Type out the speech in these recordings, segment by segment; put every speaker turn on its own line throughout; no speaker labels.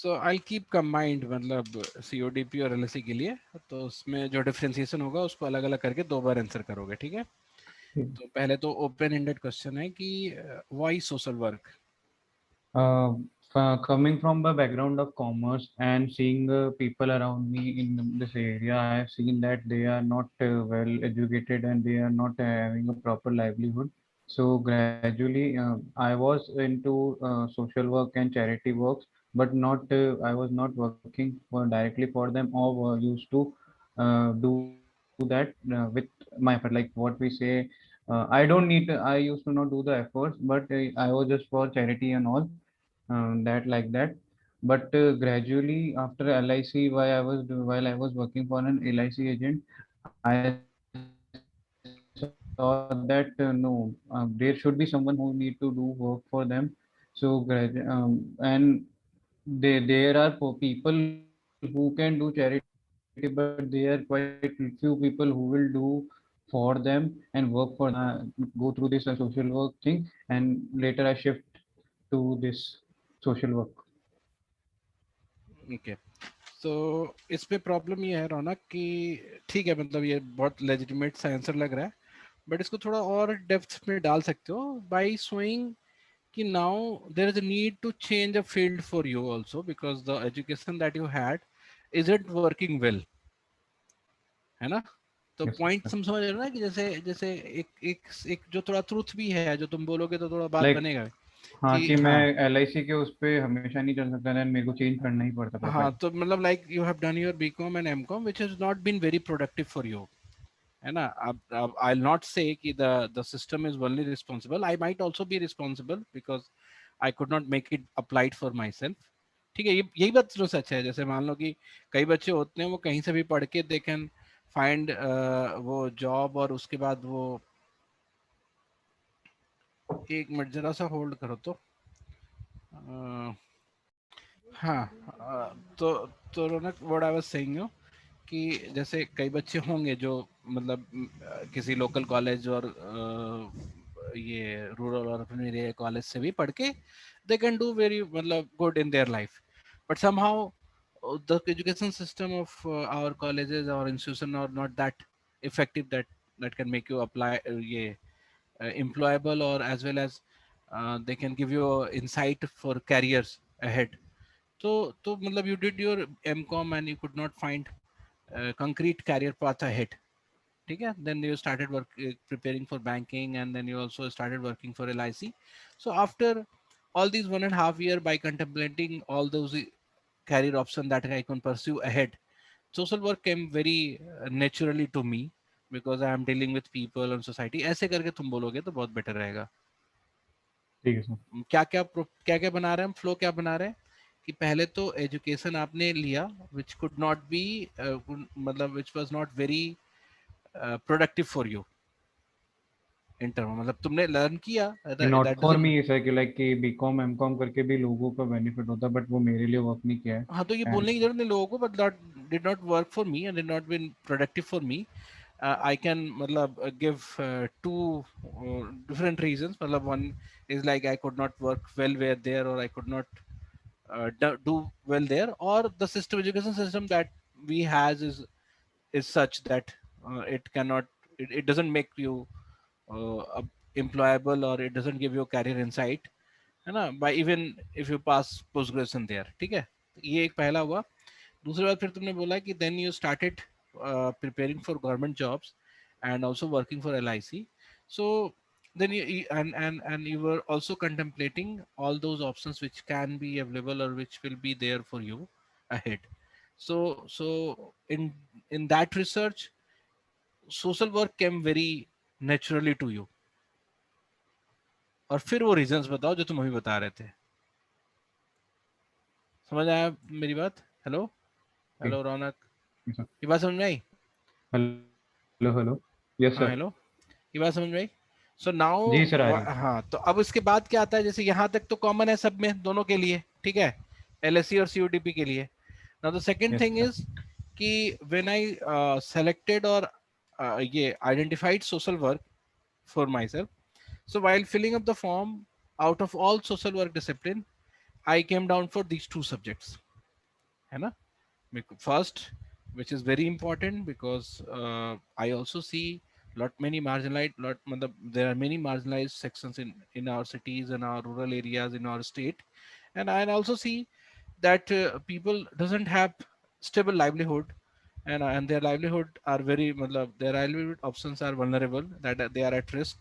So I keep combined, मतलब सीओडीपी और LSC के लिए, तो उसमें जो डिफरेंशिएशन होगा उसको अलग अलग करके 2 बार आंसर करोगे, ठीक है? तो पहले तो ओपन एंडेड क्वेश्चन है कि why social work?
Uh, Coming from the background of commerce and seeing people around me in this area, I have seen that they are not well educated and they are not having a proper livelihood. So gradually, I was into social work and charity works, but not I was not working for directly for them or used to do that with my effort. Like what we say, I don't need. I used to not do the efforts, but I was just for charity and all that like that. But gradually after LIC, while I was working for an LIC agent, I saw that no, there should be someone who need to do work for them. So and there are people who can do charity, but there are quite few people who will do for them and work for them. Go through this social work thing, and later I shift to this social work.
Okay, तो इस पे problem ये है रौनक कि ठीक है, मतलब ये बहुत लेजिटिमेट सा आंसर लग रहा है, बट इसको थोड़ा और डेप्थ में डाल सकते हो बाय शोइंग कि now there is a need to change a field for you also because the education that you had isn't working well, है ना? तो
Yes,
पॉइंट
sir.
समझ रहे हो ना कि जैसे जैसे एक जो थोड़ा ट्रूथ भी है, जो तुम बोलोगे तो थोड़ा बात
Like
बनेगा
हाँ
कि
कि मैं
हाँ।
LIC के उस पे हमेशा नहीं चल सकता, देन मेरे को चेंज करना ही पड़ता
हाँ,
प्रोफाइल.
तो मतलब like you have done your BCom and MCom which has not been very productive for you, है ना? अब आई विल नॉट से कि the system is only responsible, I might also be responsible because I could not make it applied for myself, ठीक है? ये यही बात तो सच है। जैसे मान लो कि कई बच्चे होते हैं वो कहीं से भी पढ़ के दे कैन फाइंड वो जॉब, और उसके बाद वो, एक मिनट जरा सा होल्ड करो तो हाँ, तो रौनक, व्हाट आई वाज सेइंग कि जैसे कई बच्चे होंगे जो मतलब किसी लोकल कॉलेज और ये रूरल और अर्बन एरिया कॉलेज से भी पढ़ के दे कैन डू वेरी मतलब good in their life, but somehow the education system of our colleges or institution are not that effective that can make you apply employable, or as well as they can give you insight for careers ahead. तो मतलब you did your MCOM and you could not find concrete career path ahead, ठीक है? Then you started preparing for banking, and then you also started working for LIC. So after all these 1.5 year, by contemplating all those career options that I can pursue ahead, social work came very naturally to me because I am dealing with people and society. ऐसे करके तुम बोलोगे तो बहुत better रहेगा।
ठीक है sir.
क्या क्या बना रहे हैं हम, फ्लो क्या बना रहे हैं कि पहले तो एजुकेशन आपने लिया विच कुड नॉट बी, मतलब which was not very productive for you in term, मतलब तुमने लर्न किया,
नॉट
दैट
फॉर
डजंट।
मी ऐसा कि लाइक कि बीकॉम एमकॉम करके भी लोगों का बेनिफिट होता है, बट वो मेरे लिए वर्क नहीं किया है.
हाँ, तो ये
एंड
बोलने की जरूरत नहीं लोगों को, but that did not work for me and did not been productive for me. I can matlab, give two different reasons. Matlab, one is like I could not work well where there, or I could not do well there, or the system education system that we has is such that it cannot, it doesn't make you employable, or it doesn't give you career insight, है ना? By even if you pass post graduation there, ठीक है? ये एक पहला हुआ। दूसरी बात फिर तुमने बोला कि then you started preparing for government jobs and also working for LIC. So then and you were also contemplating all those options which can be available or which will be there for you ahead. So in that research, social work came very naturally to you. और फिर वो reasons बताओ जो तुम अभी बता रहे थे। समझ आया मेरी बात? हेलो, हेलो रौनक, ये बात समझ में आई?
Hello hello. यस
हाँ
सर.
हेलो, ये बात समझ में आई? सो नाउ,
जी सर, आ रही है.
हाँ, तो अब इसके बाद क्या आता है? जैसे यहाँ तक तो कॉमन है सब में, दोनों के लिए, ठीक है? LSC और CODP के लिए। Now the second
yes
thing
sir.
Is कि व्हेन आई सेलेक्टेड और ये identified social work for my self, so while filling up the form, out of all social work discipline, I came down for these two subjects. है ना? First, which is very important, because I also see many marginalized there are many marginalized sections in our cities and our rural areas in our state, and I also see that people doesn't have stable livelihood, and their livelihood are very their livelihood options are vulnerable, that they are at risk.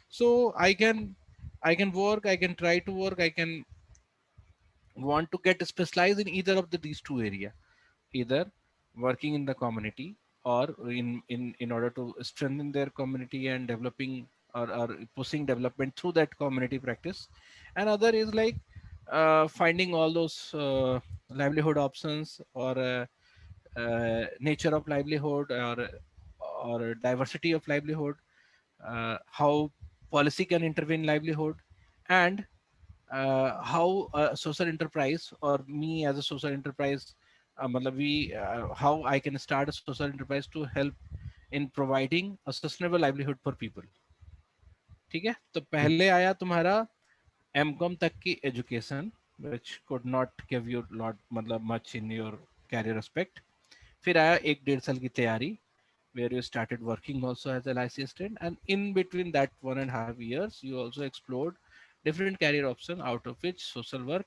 So I can work, I can try to work, I can want to get specialized in either of these two areas, either working in the community, or in order to strengthen their community and developing, or pushing development through that community practice. And other is like finding all those livelihood options, or nature of livelihood, or diversity of livelihood, how policy can intervene in livelihood, and how a social enterprise, or me as a social enterprise, how I can start a social enterprise to help in providing a sustainable livelihood for people. ठीक है, तो पहले आया तुम्हारा MCom तक की education, which could not give you lot much in your career aspect. फिर आया एक डेढ़ साल की तैयारी, where you started working also as a licensed student, and in between that 1.5 years you also explored different career option, out of which social work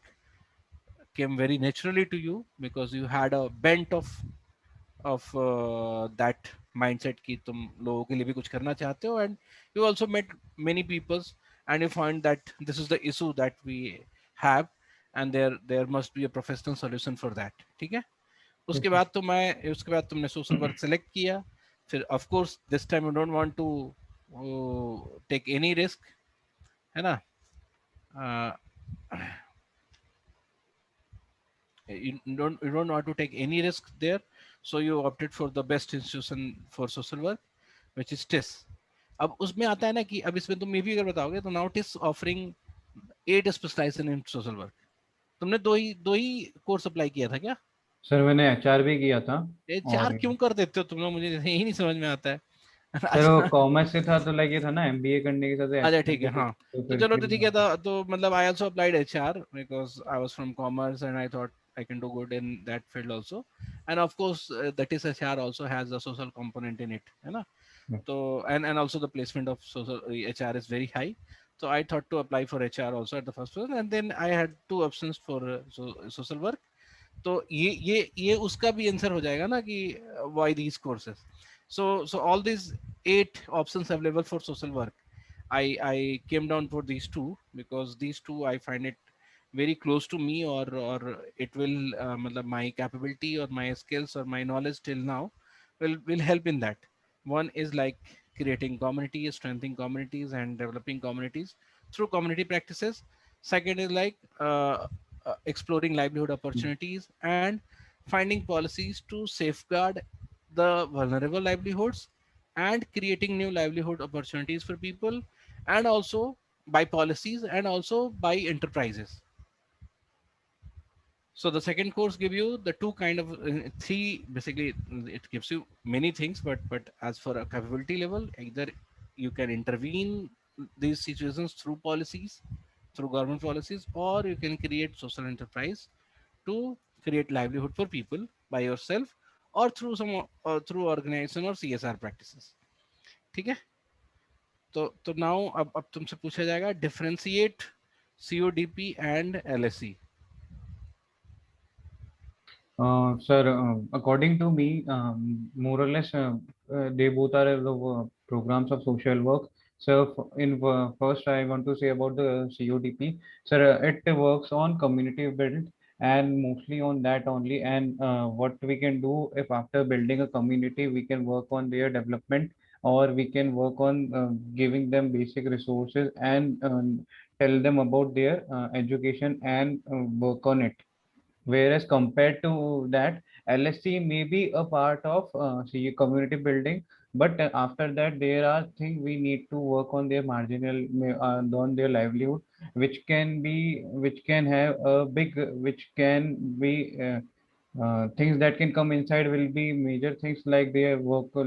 came very naturally to you, because you had a bent of that mindset कि तुम लोगों के लिए भी कुछ करना चाहते हो, and you also met many peoples, and you find that this is the issue that we have, and there must be a professional solution for that. ठीक है,
Yes,
उसके
sir.
बाद उसके बाद तुमने सोशल वर्क सेलेक्ट किया. फिर of course this time you don't want to take any risk, है ना? uh, you don't want to take any risk there, so you opted for the best institution for social work, which is TIS. अब उसमें आता है ना कि अब इसमें तुम मे भी अगर बताओगे, तो नाउ टिस ऑफरिंग 8 स्पेशलाइजेशन इन सोशल वर्क. तुमने दो ही कोर्स अप्लाई किया था क्या?
सर मैंने एचआर भी किया था।
ये चार
और
क्यों कर देते हो तुम लोग, मुझे यही नहीं समझ में आता है.
सर वो
अच्छा.
कॉमर्स से था तो लाइक ये था ना, एमबीए करने के साथ
अच्छा
एचआर
ठीक है,
भी
हाँ.
तो
तो
फिर
चलो, तो
फिर
ठीक है, तो I also applied HR, because I was from commerce and I thought I can do good in that field also. And of course, that is HR also has a social component in it, है ना? So and also the placement of social HR is very high. So I thought to apply for HR also at the first place, and then I had two options for social work. तो ये उसका भी answer हो जाएगा ना कि why these courses. So all these 8 options available for social work, I came down for these two, because these two I find it very close to me, or it will my capability or my skills or my knowledge till now will help in that. One is like creating communities, strengthening communities, and developing communities through community practices. Second is like exploring livelihood opportunities and finding policies to safeguard the vulnerable livelihoods, and creating new livelihood opportunities for people, and also by policies and also by enterprises. So the second course give you the two kind of three, basically it gives you many things, but as for a capability level, either you can intervene these situations through policies, through government policies, or you can create social enterprise to create livelihood for people by yourself, or through through organization or CSR practices. ठीक है, तो now अब तुमसे पूछा जाएगा differentiate CODP and LSE.
Sir, according to me, more or less, they both are the programs of social work. So, first, I want to say about the CODP. Sir, it works on community build and mostly on that only. And what we can do if after building a community, we can work on their development, or we can work on giving them basic resources and tell them about their education and work on it. Whereas compared to that, LSC may be a part of community building, but after that there are things we need to work on their on their livelihood, which can have a big, which can be things that can come inside will be major things like their work or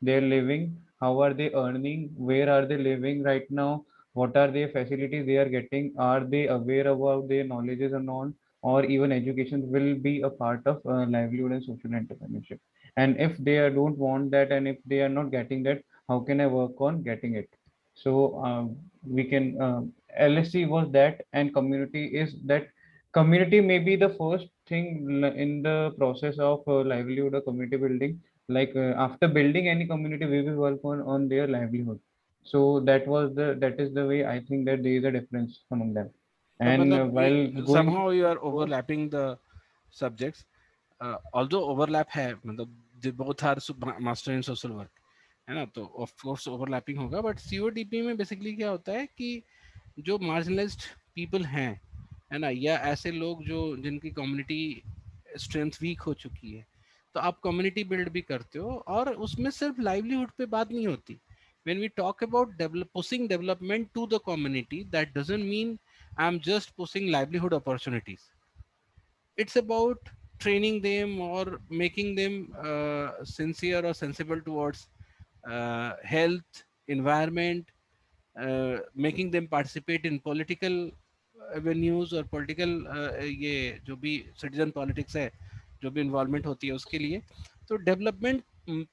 their living, how are they earning, where are they living right now, what are their facilities they are getting, are they aware about their knowledges or not, or even education will be a part of livelihood and social entrepreneurship. And if they don't want that, and if they are not getting that, how can I work on getting it? So we can LSC was that, and community is that. Community may be the first thing in the process of livelihood or community building. Like after building any community, we will work on their livelihood. So that is the way I think that there is a difference among them.
तो
And
मतलब
while going
somehow you are
to
overlapping the subjects, although overlap है, मतलब they both are master in social work, है ना, तो of course overlapping होगा, but सीओडीपी में basically क्या होता है कि जो मार्जिनलाइज्ड पीपल हैं, है ना, या ऐसे लोग जो जिनकी कम्युनिटी स्ट्रेंथ वीक हो चुकी है, तो आप कम्युनिटी बिल्ड भी करते हो, और उसमें सिर्फ लाइवलीहुड पे बात नहीं होती. When we talk about pushing development to the community, that doesn't mean I'm just pushing livelihood opportunities. It's about training them or making them sincere or sensible towards health, environment, making them participate in political avenues or political ये जो भी citizen politics है, जो भी involvement होती है उसके लिए. तो development,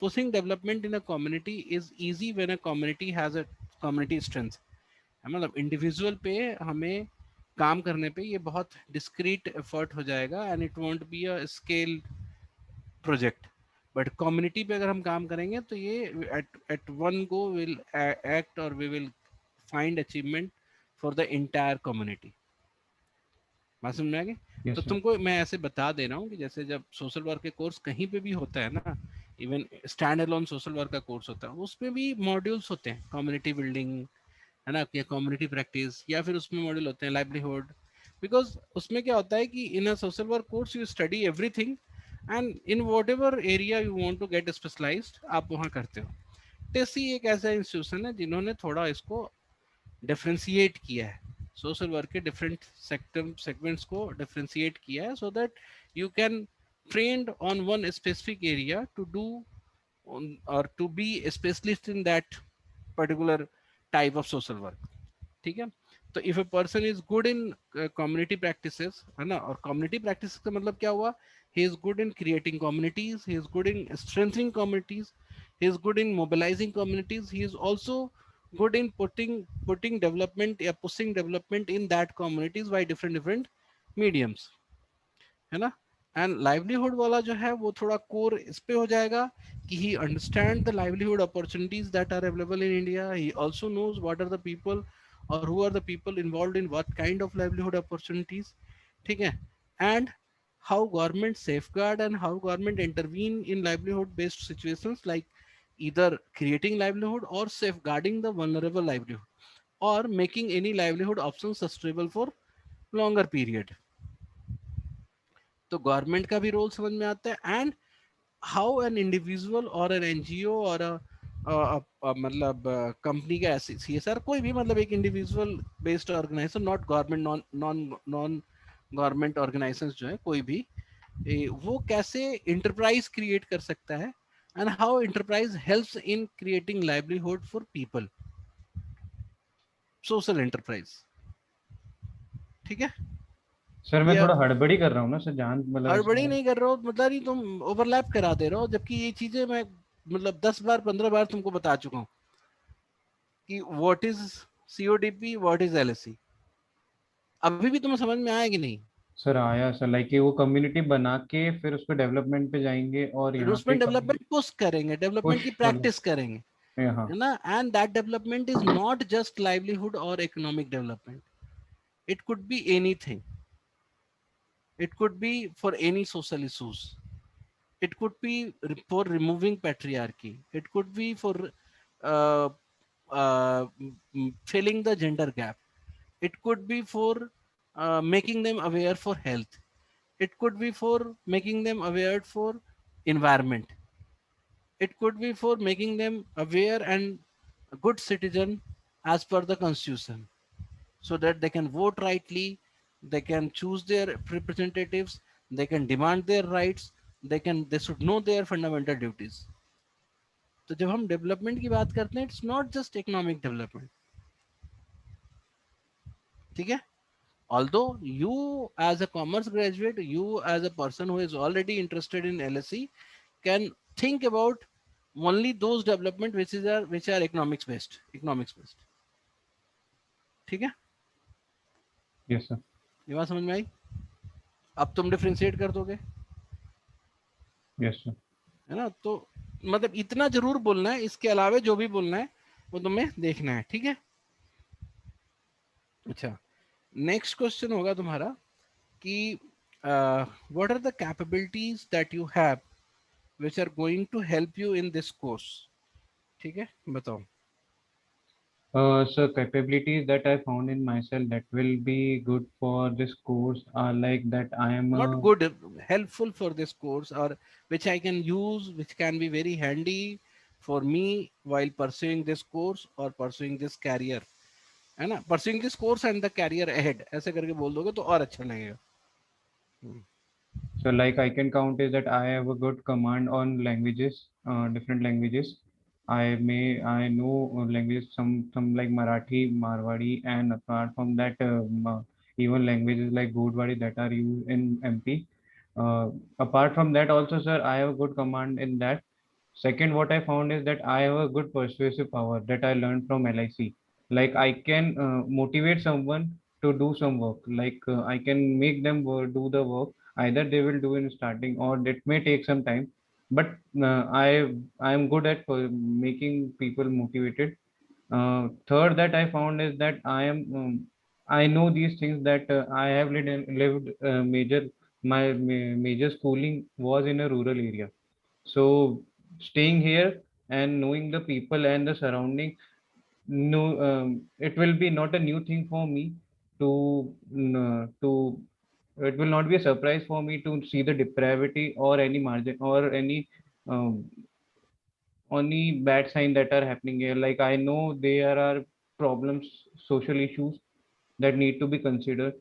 pushing development in a community is easy when a community has a community strength. मतलब इंडिविजुअल पे हमें काम करने पे ये बहुत डिस्क्रीट एफर्ट हो जाएगा, and it won't be a scale project. But community पे अगर हम काम करेंगे तो ये at one go will act, और we will find achievement for the entire community. बात समझ में आ गई? तो
yes sir.
तुमको मैं ऐसे बता दे रहा हूँ कि जैसे जब सोशल वर्क के कोर्स कहीं पे भी होता है ना, even stand alone social work का कोर्स होता है, उसमें भी मॉड्यूल्स होते हैं, कम्युनिटी बिल्डिंग, है ना, या कम्युनिटी प्रैक्टिस, या फिर उसमें मॉड्यूल होते हैं लाइवलीहुड. बिकॉज उसमें क्या होता है कि in a social work course you study everything, and in whatever area you want to get specialized आप वहाँ करते हो. टेसी एक ऐसा इंस्टीट्यूशन है जिन्होंने थोड़ा इसको डिफ्रेंशिएट किया है, सोशल वर्क के डिफरेंट सेगमेंट्स को डिफ्रेंशिएट किया है, so that you can trained on one specific area to do और to be specialist in that particular type of social work. ठीक है? तो if a person is good in community practices, है ना, और कम्युनिटी प्रैक्टिस का मतलब क्या हुआ, he is good in creating communities, he is good in strengthening communities, he is good in mobilizing communities, he is also good in putting development या pushing development in that communities by different mediums, है ना. And livelihood वाला जो है वो थोड़ा core इस पे हो जाएगा कि he understand the livelihood opportunities that are available in India, he also knows what are the people और who are the people involved in what kind of livelihood opportunities. ठीक है? And how government safeguard and how government intervene in livelihood based situations, like either creating livelihood or safeguarding the vulnerable livelihood, or making any livelihood options sustainable for longer period. तो government का भी role समझ में आता है, and how an individual और an NGO और मतलब कंपनी का सीएसआर, कोई भी मतलब एक individual based organisation, not government, non non non government organisation जो है कोई भी, वो कैसे इंटरप्राइज क्रिएट कर सकता है, and how enterprise helps in creating livelihood for people, social enterprise. ठीक है?
सर मैं
ये
थोड़ा हड़बड़ी कर रहा हूँ ना सर, जान मतलब
हड़बड़ी
इसमें
नहीं कर रहे हो, मतलब नहीं, तुम ओवरलैप करा दे रहे हो, जबकि ये चीजें मैं मतलब 10 बार 15 बार तुमको बता चुका हूँ कि what is CODP, what is LSC. अभी भी तुम्हें समझ में आया कि नहीं?
सर आया सर, लाइक कि वो कम्युनिटी बना के फिर उस पर डेवलपमेंट पे जाएंगे, और यहाँ पे
उसमें डेवलपमेंट पुश करेंगे, डेवलपमेंट
पुश
की
मतलब
प्रैक्टिस करेंगे,
हाँ.
है ना. And that development is not just livelihood और economic development, it could be anything, it could be for any social issues, it could be for removing patriarchy, it could be for uh, filling the gender gap, it could be for making them aware for health, it could be for making them aware for environment, it could be for making them aware and a good citizen as per the constitution, so that they can vote rightly, they can choose their representatives, they can demand their rights, they should know their fundamental duties. तो जब हम development की बात करते हैं, it's not just economic development. ठीक है? Although you as a commerce graduate, you as a person who is already interested in LSE can think about only those development which are economics based. ठीक है,
Yes, sir.
ये बात समझ में आई? अब तुम डिफरेंशिएट कर दोगे,
Yes, sir.
है ना? तो मतलब इतना जरूर बोलना है, इसके अलावा जो भी बोलना है वो तुम्हें देखना है, ठीक है? अच्छा, नेक्स्ट क्वेश्चन होगा तुम्हारा कि what are the capabilities that you have which are going to help you in this course. ठीक है, बताओ.
So capabilities that I found in myself that will be good for this course are like that I am
Not
a
good, helpful for this course, or which I can use, which can be very handy for me while pursuing this course or pursuing this career, है ना? Pursuing this course and the career ahead, ऐसे करके बोल दोगे तो और अच्छा लगेगा.
so like I can count is that I have a good command on languages, different languages. I know languages some like Marathi, Marwari, and apart from that, even languages like Godwari that are used in MP. Apart from that, also, sir, I have a good command in that. Second, what I found is that I have a good persuasive power that I learned from LIC. Like I can motivate someone to do some work. Like I can make them do the work. Either they will do in starting, or it may take some time. But I am good at making people motivated. Third, that I found is that I know these things that I have lived major schooling was in a rural area. So staying here and knowing the people and the surrounding, no, it will be not a new thing for me to. It will not be a surprise for me to see the depravity or any margin or um, any bad sign that are happening here. Like I know there are problems, social issues that need to be considered.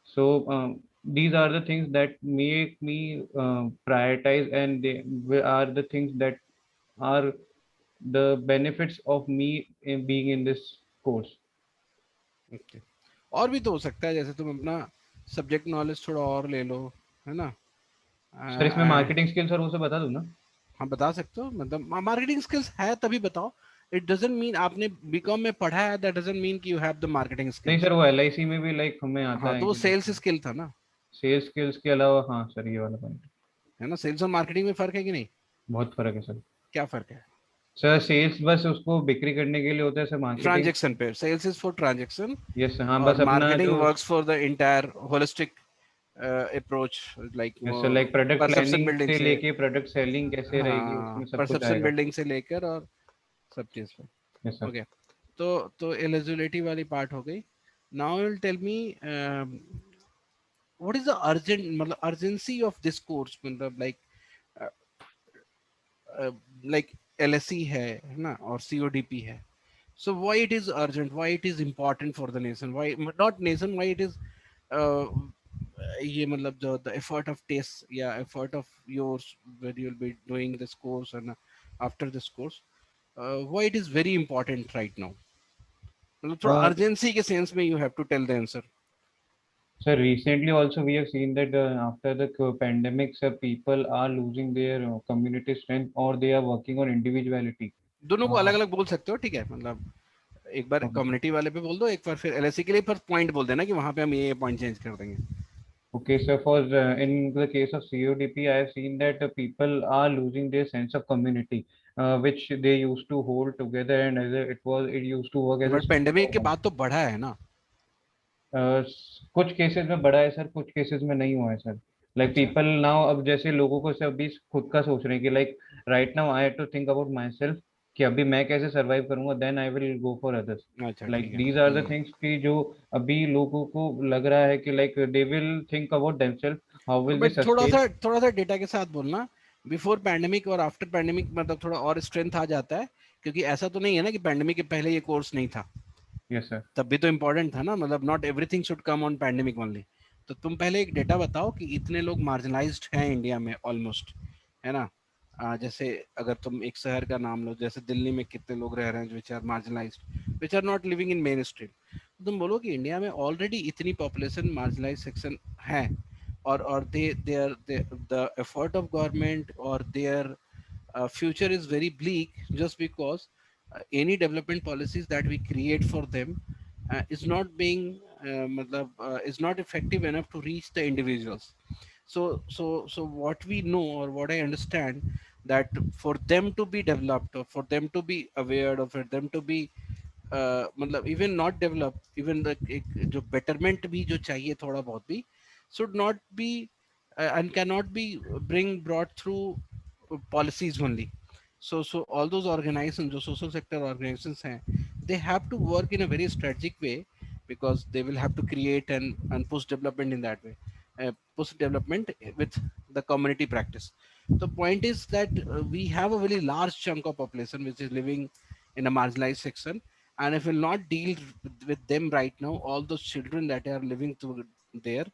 So these are the things that make me prioritize, and they are the things that are the benefits of me in being in this course.
Okay. और भी तो हो सकता है, जैसे तुम अपना subject knowledge थोड़ा और ले लो, है ना?
सर इसमें
आ,
मार्केटिंग स्किल्स और वो सब बता दूं ना?
हाँ, बता सकते हो, मतलब मार्केटिंग स्किल्स है तभी बताओ. इट डजंट मीन आपने बीकॉम में पढ़ा है, दैट डजंट मीन कि यू हैव द मार्केटिंग
नहीं
स्किल्स.
सर, वो LIC में भी लाइक हमें आता
हाँ,
है
तो वो
कि
सेल्स स्किल था ना,
सेल्स स्किल्स के अलावा, हाँ सर ये वाला पॉइंट।
है ना? सेल्स और मार्केटिंग में फर्क है कि नहीं?
बहुत फर्क है सर।
क्या फर्क है?
सर सेल्स बस उसको बिक्री करने के लिए होता है सर, मार्केटिंग।
ट्रांजेक्शन पे, sales is for transaction,
yes sir, हाँ
और
बस अपना
मार्केटिंग
जो।
Works for the entire holistic approach, like
yes sir, like product
perception
planning
building
से
से.
लेके प्रोडक्ट सेलिंग कैसे रहेगी
हाँ,
उसमें सब कुछ
परसेप्शन
आएगा।
बिल्डिंग से लेकर और सब चीज पे.
Yes sir.
ओके, तो एलिजिबिलिटी वाली पार्ट हो गई. Now will tell me what is the urgent, मतलब अर्जेंसी ऑफ दिस कोर्स, मतलब लाइक LSE है ना, और CODP है. So why it is urgent, why it is important for the nation, why not nation, why it is uh, ये मतलब जो the effort of test या effort of yours when you'll be doing this course and after this course, why it is very important right now, मतलब थोड़ा urgency के sense में you have to tell the answer.
So recently also we have seen that after the pandemic, people are losing their community strength or they are working on individuality.
दोनों को
Uh,
अलग अलग बोल सकते हो, ठीक है? मतलब एक बार
okay,
कम्युनिटी वाले पे बोल दो, एक बार फिर LSE के लिए फिर पॉइंट बोल देना कि वहां पे हम ये पॉइंट चेंज कर देंगे.
okay. So for in the case of CODP, I have seen that people are losing their sense of community, which they used to hold together, and it used to work as a
but
small
pandemic के
organ.
बाद तो बढ़ा है ना.
कुछ cases में बड़ा है सर, कुछ केसेस में नहीं हुआ है सर। लाइक
अच्छा.
पीपल नाउ, अब जैसे लोगों को से अभी खुद का सोच रहे हैं कि like right now I have to think about myself, कि अभी मैं कैसे सरवाइव करूंगा, then I will go for others.
अच्छा, ठीक
लाइक
है.
दीज आर द थिंग्स कि जो अभी लोगों को लग रहा है कि like they will think about themselves, how will they
but
sustain.
थोड़ा सा डेटा के साथ बोलना, बिफोर पैंडेमिक और आफ्टर पैंडेमिक मतलब थोड़ा और स्ट्रेंथ आ जाता है, क्योंकि ऐसा तो नहीं है ना कि पैंडेमिक के पहले ये कोर्स नहीं था.
Yes sir.
तब भी तो इम्पोर्टेंट था ना, मतलब not everything should come on pandemic only. तो तुम पहले एक डेटा बताओ कि इतने लोग मार्जिनलाइज्ड हैं इंडिया में ऑलमोस्ट, है ना? जैसे अगर तुम एक शहर का नाम लो, जैसे दिल्ली में कितने लोग रह रहे हैं which are marginalised, which are not living in mainstream. तुम बोलो कि इंडिया में ऑलरेडी इतनी पॉपुलेशन मार्जिनलाइज सेक्शन है, और दे द एफर्ट ऑफ गवर्नमेंट और there future is very bleak just because any development policies that we create for them is not being is not effective enough to reach the individuals. So what we know, or what I understand, that for them to be developed, or for them to be aware, or for them to be मतलब even not develop, even एक जो betterment भी जो चाहिए थोड़ा बहुत भी, should not be and cannot be brought through policies only. So all those organizations, जो social sector organizations हैं, they have to work in a very strategic way, because they will have to create and push development in that way, push development with the community practice. The point is that we have a very large chunk of population which is living in a marginalized section, and if we'll not deal with them right now, all those children that are living through there,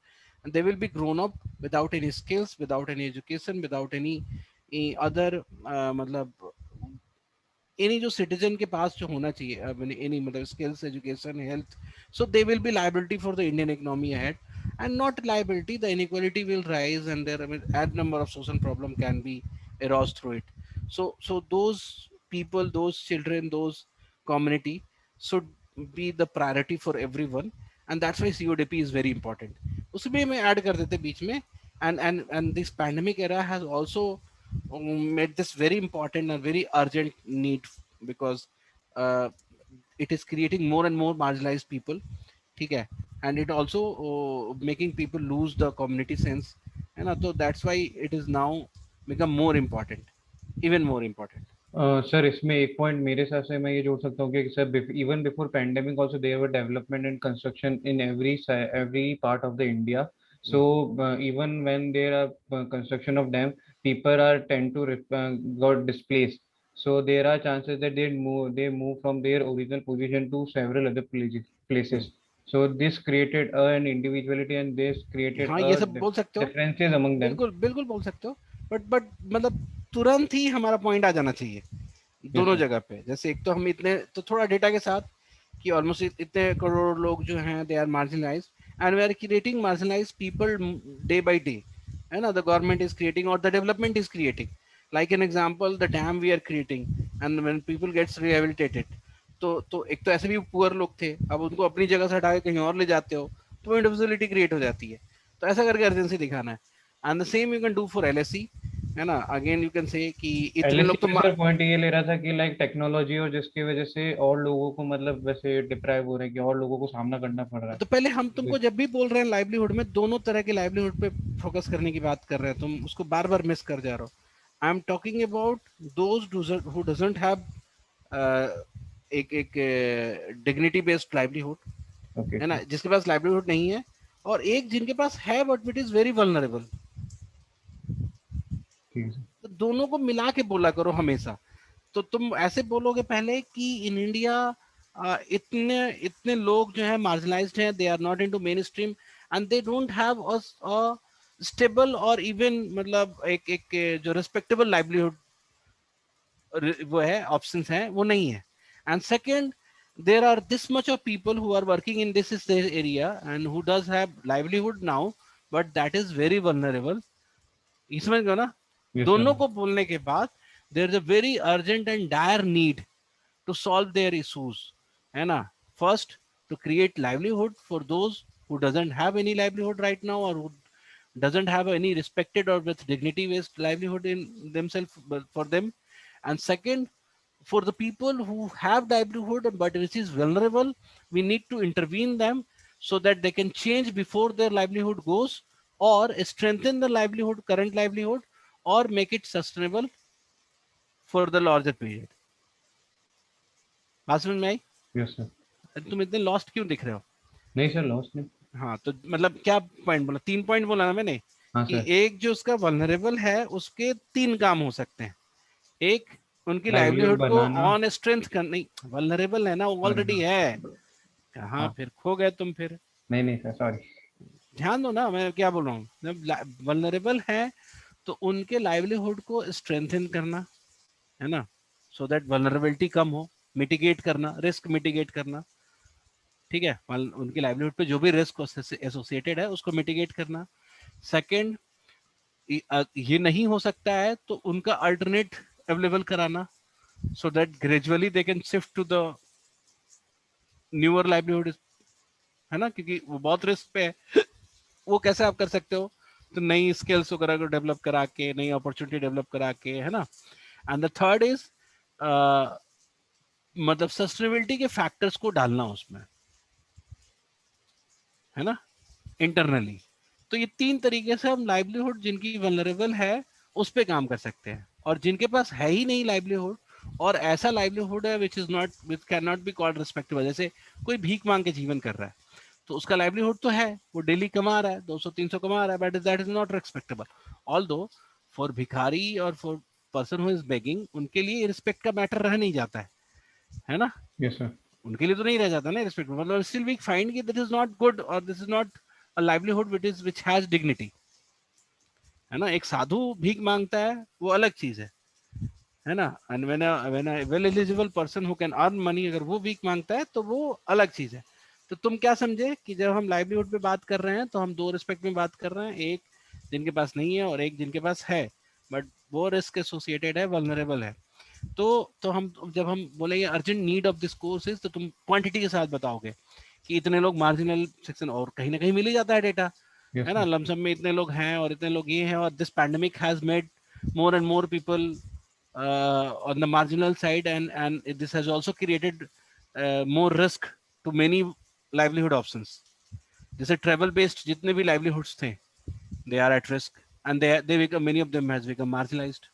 and they will be grown up without any skills, without any education, without any other मतलब any जो citizen के पास जो होना चाहिए, any मतलब skills, education, health, so they will be liability for the Indian economy ahead, and not liability, the inequality will rise, and there, I mean, add number of social problem can be arose through it. So those people, those children, those community should be the priority for everyone, and that's why CODP is very important. उसमें मैं add कर देते बीच में, and this pandemic era has also made this very important and very urgent need, because uh, it is creating more and more marginalized people, ठीक है, and it also making people lose the community sense, है ना, so that's why it is now become more important, even more important.
Sir इसमें एक point मेरे हिसाब से मैं ये जोड़ सकता हूँ कि sir even before pandemic also there were development and construction in every part of the India. So even when there are construction of dam, people are tend to got displaced. So there are chances that they move from their original position to several other places. So this created an individuality and this created
हाँ
a
ये सब बोल सकते हो,
differences among them.
बिल्कुल बिल्कुल बोल सकते हो, बट मतलब तुरंत ही हमारा पॉइंट आ जाना चाहिए
Yes
दोनों
sir.
जगह पे। जैसे एक तो हम इतने, तो थोड़ा डेटा के साथ, कि ऑलमोस्ट इतने करोड़ लोग जो हैं they are marginalize, and we are creating marginalize people day by day, है ना, द गवर्नमेंट इज क्रिएटिंग और the development is creating, like an example the dam we are creating, and when people gets rehabilitated, तो एक तो ऐसे भी poor लोग थे, अब उनको अपनी जगह से हटा के कहीं और ले जाते हो, तो इंडिविजुअलिटी क्रिएट हो जाती है। तो ऐसा करके अर्जेंसी दिखाना है, and the same you can do for LSC, है ना, अगेन यू कैन से कि इतने
एलएससी
लोग तो
में सर पॉइंट ये ले रहा था कि लाइक टेक्नोलॉजी और जिसकी वजह से और लोगों को मतलब वैसे डिप्राइव हो रहे हैं कि और लोगों को सामना करना पड़ रहा
तो पहले हम
है.
तुमको जब भी बोल रहे हैं लाइवलीहुड में, दोनों तरह के लाइवलीहुड पे फोकस करने की बात कर रहे हैं, तुम उसको बार बार मिस कर जा रहे हो। I am talking about those who doesn't have एक एक डिग्निटी बेस्ड लाइवलीहुड,
ओके
है ना,
सर.
जिसके पास लाइवलीहुड नहीं है, और एक जिनके पास है but it is very vulnerable.
ठीक है सर.
तो दोनों को मिला के बोला करो हमेशा। तो तुम ऐसे बोलोगे पहले कि इन इंडिया इतने इतने लोग जो है मार्जिनलाइज्ड हैं, they are not into mainstream, and they don't have a stable और इवन मतलब एक जो रिस्पेक्टेबल लाइवलीहुड वो है, ऑप्शंस हैं वो नहीं है। And second, there are this much of people who are working in this is their area and who does have livelihood now, but that is very vulnerable। ये समझ गए ना?
Yes sir.
दोनों को बोलने के बाद there is a very urgent and dire need to solve their issues, है ना। First, to create livelihood for those who doesn't have any livelihood right now, or who doesn't have any respected or with dignity based livelihood in themselves for them. And second, for the people who have livelihood but which is vulnerable, we need to intervene them so that they can change before their livelihood goes, or strengthen the livelihood, current livelihood, or make it sustainable for the larger period। बात समझ में आई?
Yes sir.
तुम इतने lost क्यों दिख रहे हो?
नहीं सर लॉस नहीं.
हाँ, तो मतलब क्या पॉइंट बोला? 3 पॉइंट बोला ना मैंने,
हाँ
कि
सर.
एक जो उसका वल्नरेबल है उसके 3 काम हो सकते हैं। एक, उनकी
लाइवलीहुड
लाइवलीहुड को
बनाना.
ऑन स्ट्रेंथ करनी, वल्नरेबल है ना, वो
सॉरी
ऑलरेडी
हाँ.
है। कहाँ
हाँ.
फिर खो गए तुम फिर?
नहीं नहीं सर सॉरी.
ध्यान दो ना, मैं क्या बोल रहा हूँ। जब वल्नरेबल है तो उनके लाइवलीहुड को स्ट्रेंथन करना, है ना, सो दैट वल्नरेबिलिटी कम हो, मिटिगेट करना, रिस्क मिटिगेट करना, ठीक है, उनकी लाइवलीहुड पे जो भी रिस्क एसोसिएटेड है उसको मिटिगेट करना। सेकंड, ये नहीं हो सकता है तो उनका अल्टरनेट अवेलेबल कराना, so that gradually they can shift to the newer livelihood, है ना, क्योंकि वो बहुत रिस्क पे है। वो कैसे आप कर सकते हो, तो नई स्किल्स वगैरह को डेवलप करा के, नई अपॉर्चुनिटी डेवलप करा के, है ना। एंड द थर्ड इज मतलब सस्टेनेबिलिटी के फैक्टर्स को डालना उसमें, है ना, इंटरनली। तो ये तीन तरीके से हम लाइवलीहुड जिनकी वल्नरेबल है उस पे काम कर सकते हैं, और जिनके पास है ही नहीं लाइवलीहुड, और ऐसा लाइवलीहुड है which is not, which can not be called respectable, जैसे कोई भीख मांग के जीवन कर रहा है, तो उसका लाइवलीहुड तो है, वो डेली कमा रहा है, 200-300 कमा रहा है, but that is not respectable. Although for भिखारी और for person who is begging, उनके लिए रिस्पेक्ट का मैटर रह नहीं जाता है ना,
Yes, sir.
उनके लिए तो नहीं रह जाता ना रिस्पेक्ट, मतलब स्टिल वी फाइंड कि दिस इज नॉट गुड और this is not a livelihood which has dignity, है ना। एक साधु भीख मांगता है वो अलग चीज है ना, and when a well eligible person who can earn money, अगर वो भीख मांगता है तो वो अलग चीज है। तो तुम क्या समझे कि जब हम लाइवलीहुड पे बात कर रहे हैं तो हम दो रिस्पेक्ट में बात कर रहे हैं, एक जिनके पास नहीं है और एक जिनके पास है, बट वो रिस्क एसोसिएटेड है, वल्नरेबल है। तो हम जब हम बोलेंगे urgent need of this course is, तो तुम क्वांटिटी के साथ बताओगे कि इतने लोग मार्जिनल सेक्शन, और कहीं ना कहीं मिल ही जाता है डेटा,
Yes,
है ना,
sir.
लमसम में इतने लोग हैं और इतने लोग ये हैं, और this pandemic has made more and more people on the marginal side, and this has also created more risk to many livelihood options, जैसे ट्रेवल बेस्ड जितने भी livelihoods थे, they are at risk, and they become, many of them has become marginalized।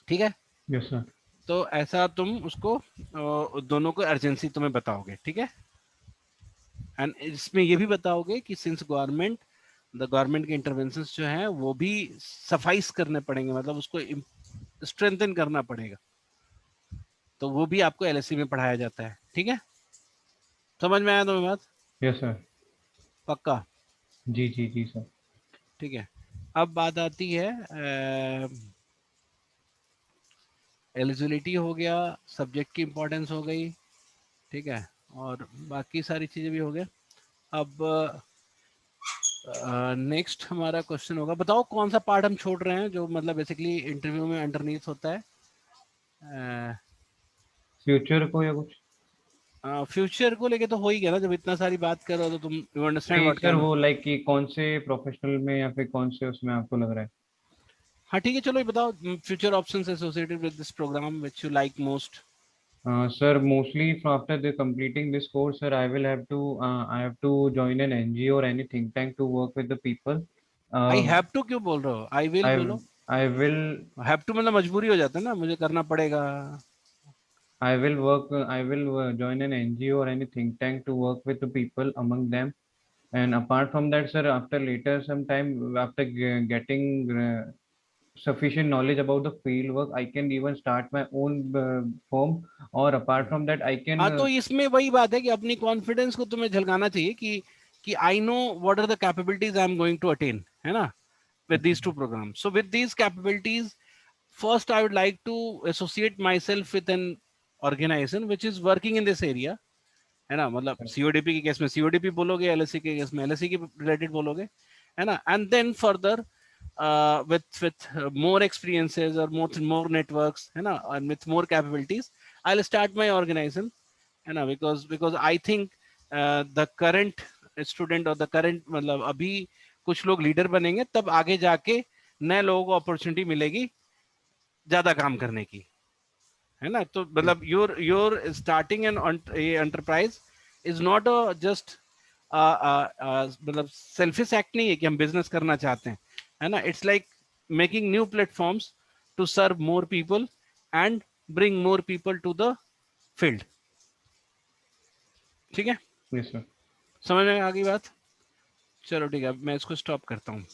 ठीक है,
Yes, sir.
तो ऐसा तुम उसको दोनों को अर्जेंसी तुम्हें बताओगे, ठीक है। एंड इसमें ये भी बताओगे कि सिंस गवर्नमेंट के इंटरवेंशन जो है वो भी सफाइस करने पड़ेंगे, मतलब उसको स्ट्रेंथन करना पड़ेगा, तो वो भी आपको एलएससी में पढ़ाया जाता है, ठीक है। समझ में आया तुम्हें बात?
Yes, sir.
पक्का?
जी जी जी सर।
ठीक है। अब बात आती है एलिजिबिलिटी हो गया, सब्जेक्ट की इंपॉर्टेंस हो गई, ठीक है, और बाकी सारी चीजें भी हो गया। अब नेक्स्ट हमारा क्वेश्चन होगा, बताओ कौन सा पार्ट हम छोड़ रहे हैं जो मतलब बेसिकली इंटरव्यू में अंडरनीथ होता है।
फ्यूचर को या कुछ?
फ्यूचर को लेके तो हो ही गया ना, जब इतना सारी बात कर रहे हो तो तुम यू अंडरस्टैंड
नहीं
व्हाट
सर,
काइंड ऑफ।
वो लाइक कि कौन से प्रोफेशनल में या फिर कौन से उसमें आपको लग रहा है?
हाँ ठीक है, चलो ये बताओ future options associated with this programme which you like most.
Sir, mostly after the completing this course, sir, I have to join an NGO or any think tank to work with the people.
I
Uh,
have to क्यों बोल रहे हो, I will
I
बोलो।
I will
have to मतलब मजबूरी हो जाता है ना, मुझे करना पड़ेगा।
I will join an NGO or any think tank to work with the people among them. And apart from that, sir, after later some time after getting sufficient knowledge about the field work, I can even start my own firm. Or apart from that, I can
हाँ तो इसमें वही बात है कि अपनी confidence को तुम्हें झलकाना चाहिए कि I know what are the capabilities I am going to attain, है ना, with these two programs. So with these capabilities, first I would like to associate myself with an organization which is working in this area, है ना, मतलब सीओडीपी के case में सीओडीपी बोलोगे, LSC के case में एलएससी के रिलेटेड बोलोगे, है ना, and then further with more experiences or more networks, है ना, and with more capabilities, I'll start my organization, है ना, because I think the current student और द करंट, मतलब अभी कुछ लोग लीडर बनेंगे तब आगे जाके नए लोगों को अपॉर्चुनिटी मिलेगी ज्यादा काम करने की, है ना। तो मतलब your starting an enterprise is not a just मतलब सेल्फिश एक्ट नहीं है कि हम बिजनेस करना चाहते हैं, है ना। It's like making new platforms to serve more people and bring more people to the field, ठीक है।
yes, sir.
समझ में आ गई बात? चलो ठीक है, मैं इसको स्टॉप करता हूँ।